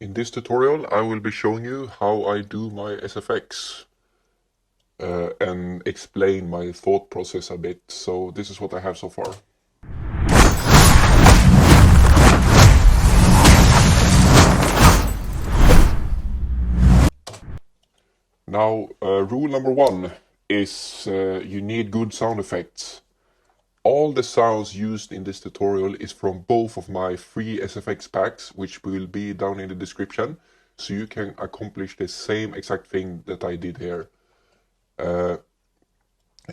In this tutorial, I will be showing you how I do my SFX and explain my thought process a bit. So this is what I have so far. Now, rule number one is you need good sound effects. All the sounds used in this tutorial is from both of my free SFX packs, which will be down in the description, so you can accomplish the same exact thing that I did here. And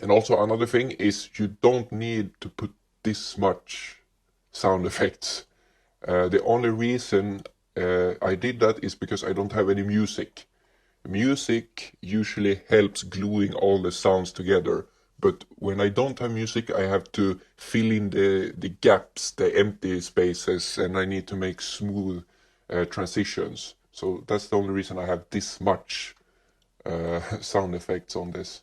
also another thing is you don't need to put this much sound effects. The only reason I did that is because I don't have any music. Music usually helps gluing all the sounds together, but when I don't have music, I have to fill in the gaps, the empty spaces, and I need to make smooth transitions. So that's the only reason I have this much sound effects on this.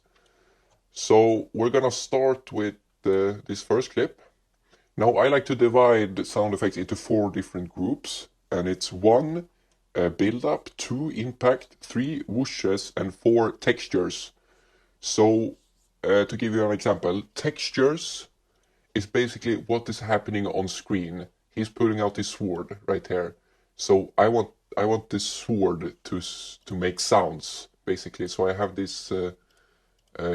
So we're gonna start with this first clip. Now I like to divide sound effects into 4 different groups, and it's 1 build up, 2 impact, 3 whooshes, and 4 textures. So to give you an example, textures is basically what is happening on screen. He's putting out his sword right here. So I want this sword to make sounds basically. So I have this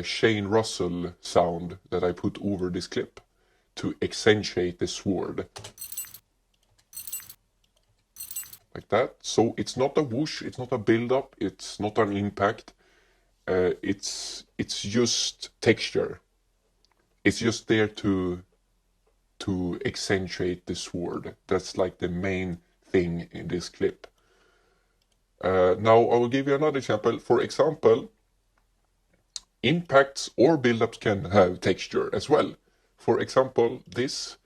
Shane Russell sound that I put over this clip to accentuate the sword. Like that. So it's not a whoosh, it's not a build-up, it's not an impact. It's just texture. It's just there to accentuate the sword. That's like the main thing in this clip. Now I will give you another example. For example, impacts or build-ups can have texture as well. For example, this.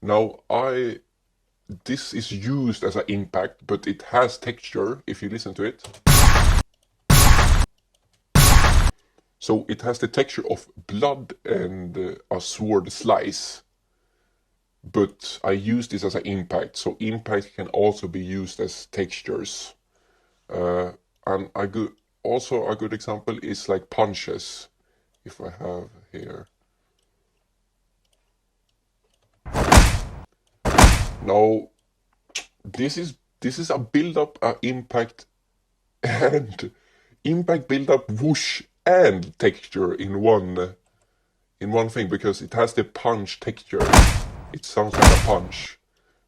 Now this is used as an impact, but it has texture if you listen to it. So it has the texture of blood and a sword slice. But I use this as an impact, so impact can also be used as textures. And also a good example is like punches. If I have here. Now this is a build-up, a impact, and impact, build-up, whoosh, and texture in one thing, because it has the punch texture. It sounds like a punch,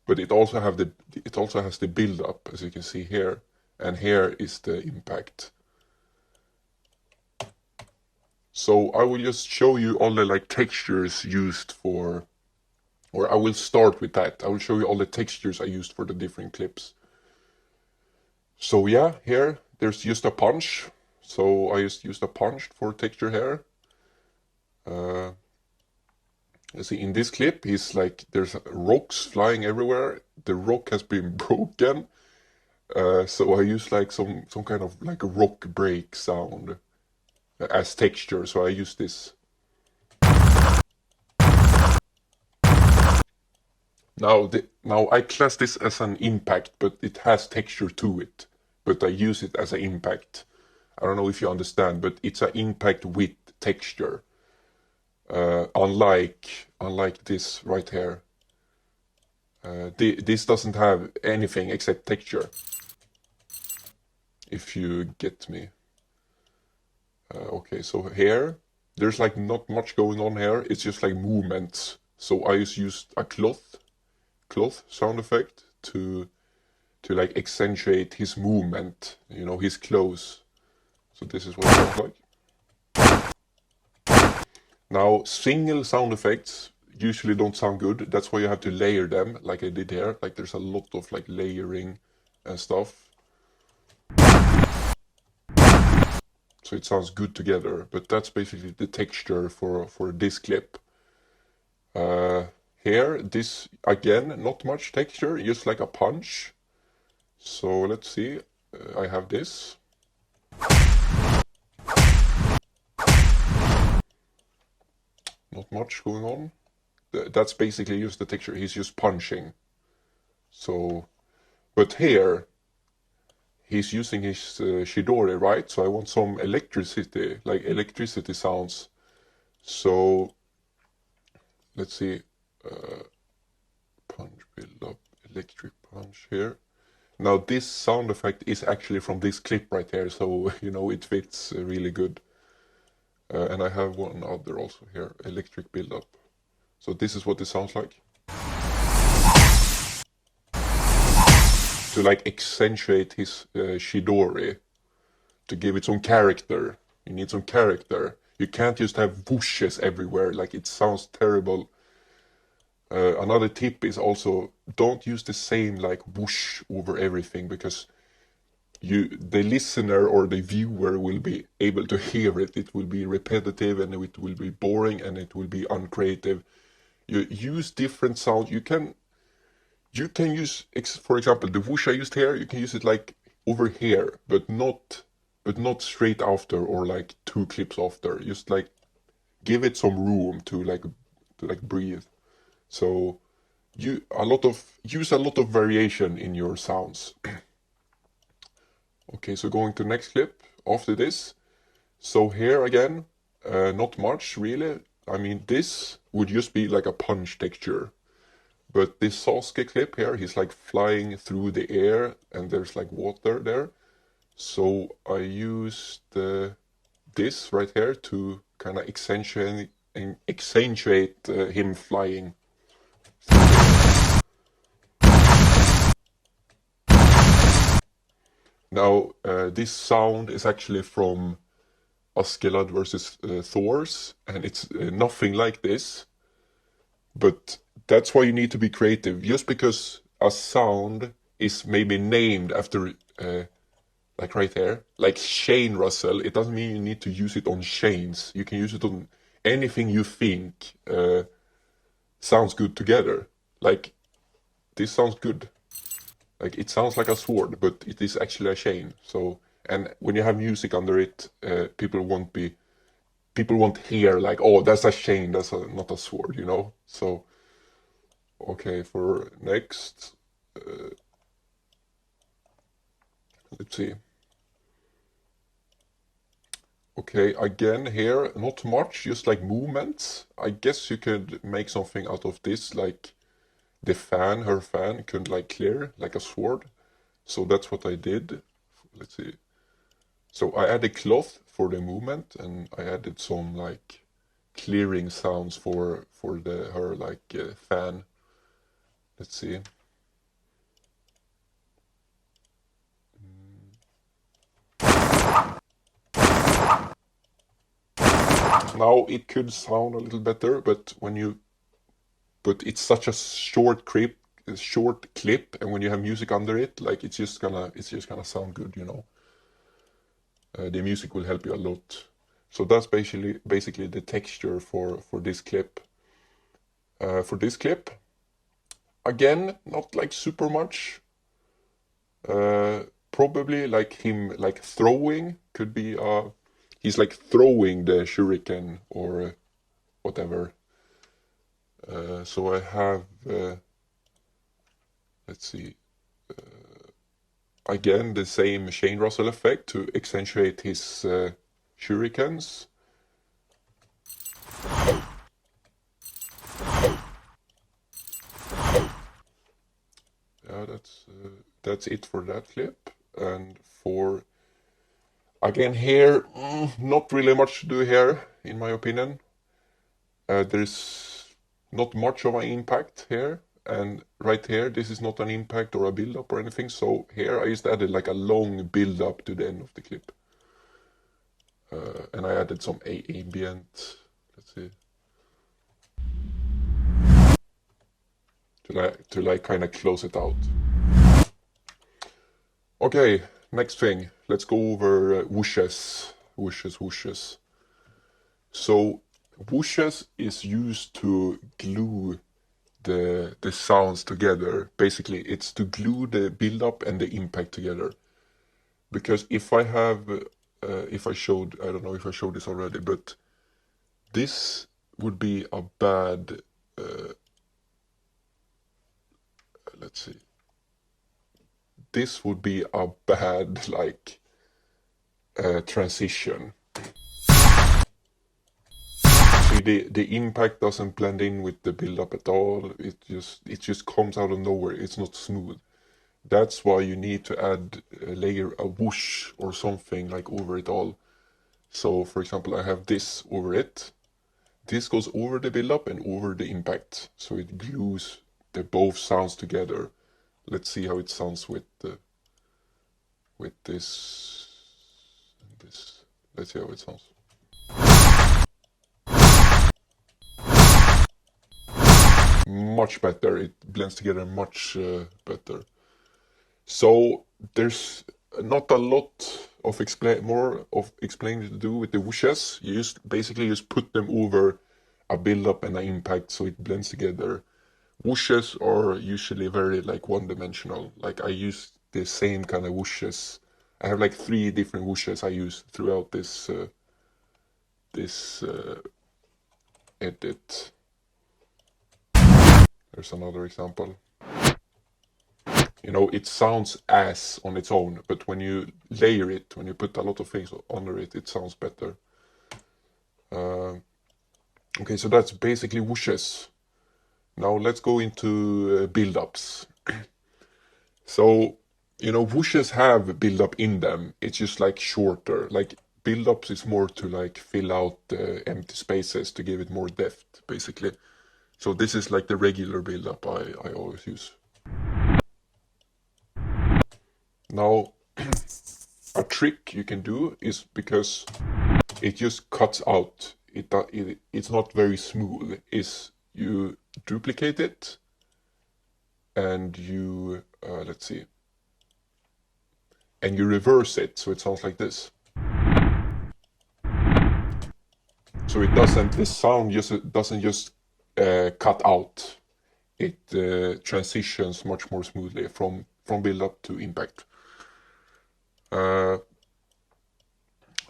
but it also has the build-up, as you can see here, and here is the impact. So I will just show you all the textures used for, or I will start with that. I will show you all the textures I used for the different clips. So yeah, here there's just a punch. So I just used a punch for texture here. You see, in this clip, there's rocks flying everywhere. The rock has been broken. So I use some kind of a rock break sound as texture. So I use this. Now I class this as an impact, but it has texture to it. But I use it as an impact. I don't know if you understand, but it's an impact with texture. Unlike this right here. This doesn't have anything except texture. If you get me. Okay, so here there's not much going on here. It's just movements. So I just used a cloth sound effect to accentuate his movement, his clothes. So this is what it sounds like. Now, single sound effects usually don't sound good. That's why you have to layer them, like I did here. There's a lot of layering and stuff. So it sounds good together. But that's basically the texture for this clip. Here, this, again, not much texture, just like a punch. So let's see, I have this. Not much going on. That's basically just the texture, he's just punching. So, but here, he's using his Shidori, right? So I want some electricity, like electricity sounds. So let's see, punch build up, electric punch here. Now this sound effect is actually from this clip right here, so you know it fits really good. And I have one other also here, electric build up. So this is what it sounds like. To like accentuate his Shidori, to give it some character. You need some character. You can't just have whooshes everywhere, like it sounds terrible. Another tip is also don't use the same like whoosh over everything, because the listener or the viewer will be able to hear it. It will be repetitive and it will be boring and it will be uncreative. You use different sounds. You can use, for example, the whoosh I used here. You can use it like over here, but not straight after or like 2 clips after. Just like give it some room to like breathe. So use a lot of variation in your sounds. Okay, so going to the next clip after this. So here again, not much really. I mean, this would just be like a punch texture. But this Sasuke clip here, he's like flying through the air and there's like water there. So I used this right here to kind of accentuate him flying. Now, this sound is actually from Askeladd versus Thors, and it's nothing like this. But that's why you need to be creative. Just because a sound is maybe named after, like right there, like Shane Russell, it doesn't mean you need to use it on chains. You can use it on anything you think sounds good together. Like, this sounds good. Like, it sounds like a sword, but it is actually a chain. So, and when you have music under it, people won't hear like, oh, that's a chain, that's not a sword, you know? So, okay, for next, let's see. Okay, again here, not much, just like movements. I guess you could make something out of this, like the fan, her fan, could like clear like a sword. So that's what I did. Let's see. So I added cloth for the movement, and I added some like clearing sounds for her like fan. Let's see. Now it could sound a little better, but it's such a short clip, and when you have music under it, like it's just gonna sound good, you know. The music will help you a lot. So that's basically the texture for this clip. For this clip, again, not like super much. Probably like him like throwing could be he's like throwing the shuriken or whatever. So I have let's see, again the same Shane Russell effect to accentuate his shurikens. Yeah, that's it for that clip. And for again here, not really much to do here, in my opinion. There's not much of an impact here, and right here, this is not an impact or a build-up or anything. So here I just added like a long build-up to the end of the clip, and I added some ambient. Let's see, to like kind of close it out. Okay, next thing. Let's go over whooshes. Whooshes. So whooshes is used to glue the sounds together. Basically, it's to glue the build-up and the impact together. Because if I have, if I showed, I don't know if I showed this already, but this would be a bad, let's see. this would be a bad like transition. See, the impact doesn't blend in with the build-up at all. It just comes out of nowhere. It's not smooth. That's why you need to add a layer, a whoosh or something like over it all. So for example, I have this over it. This goes over the build-up and over the impact, so it glues the both sounds together. Let's see how it sounds with this. Let's see how it sounds. Much better. It blends together much better. So there's not a lot of explaining to do with the whooshes. You basically just put them over a build-up and an impact so it blends together. Whooshes are usually very like one-dimensional. Like I use the same kind of whooshes. I have like 3 different whooshes I use throughout this edit. There's another example. You know, it sounds as on its own, but when you layer it, when you put a lot of things under it, it sounds better. Okay, so that's basically whooshes. Now let's go into build-ups. So, you know, whooshes have build-up in them. It's just like shorter. Like build-ups is more to like fill out the empty spaces to give it more depth, basically. So this is like the regular build-up I always use. Now, a trick you can do is, because it just cuts out, it's not very smooth, is you duplicate it and you, let's see, and you reverse it so it sounds like this. So it doesn't, the sound doesn't just cut out. It transitions much more smoothly from build-up to impact.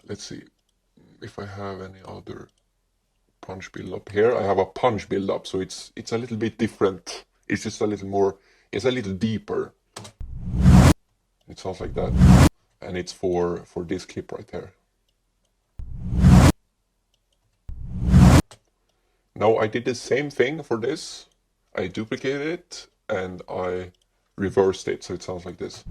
Let's see if I have any other punch build-up here. I have a punch build-up, so it's a little bit different. It's just a little more, it's a little deeper. It sounds like that, and it's for this clip right there. Now I did the same thing for this. I duplicated it and I reversed it, so it sounds like this.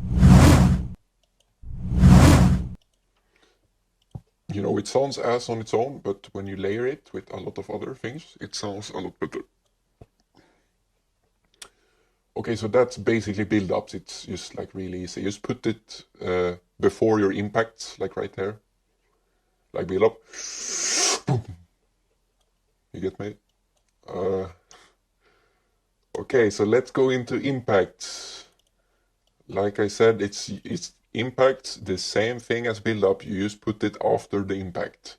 You know, it sounds as on its own, but when you layer it with a lot of other things, it sounds a lot better. Okay, so that's basically build-ups. It's just like really easy. Just put it before your impacts, like right there. Like build-up. You get me? Okay, so let's go into impacts. Like I said, it's impacts the same thing as build-up. You just put it after the impact.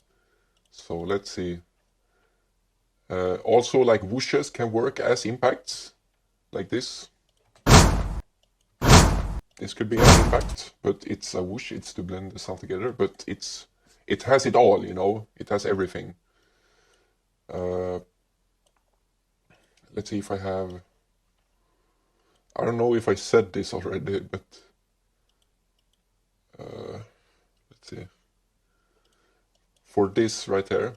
So let's see. Also, like whooshes can work as impacts, like this. This could be an impact, but it's a whoosh. It's to blend the sound together, but it has it all. You know, it has everything. Let's see if I have. I don't know if I said this already, but let's see. For this right here,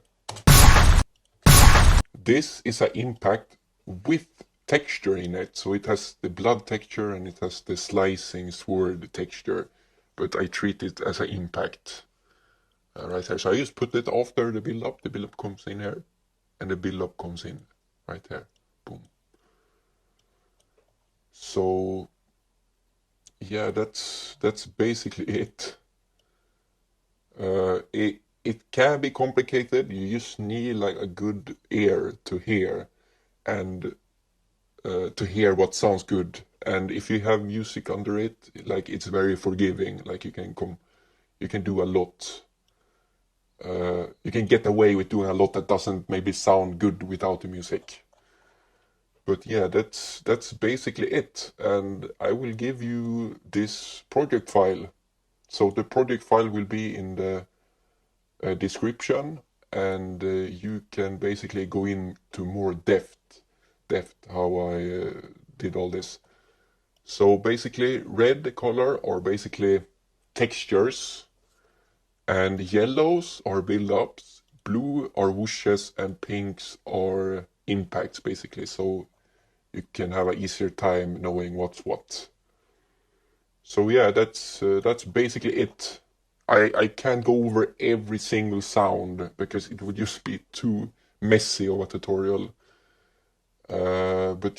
this is an impact with texture in it. So it has the blood texture and it has the slicing sword texture, but I treat it as an impact right here. So I just put it after the build-up. The build-up comes in here, and the build-up comes in right here. Boom. So yeah, that's basically it. It can be complicated. You just need like a good ear to hear, and to hear what sounds good. And if you have music under it, like it's very forgiving. Like you can do a lot. You can get away with doing a lot that doesn't maybe sound good without the music. But yeah, that's basically it. And I will give you this project file. So the project file will be in the description, and you can basically go into more depth how I did all this. So basically red color are basically textures, and yellows are build-ups, blue are whooshes, and pinks are impacts basically. So you can have an easier time knowing what's what. So yeah, that's basically it. I can't go over every single sound because it would just be too messy of a tutorial. But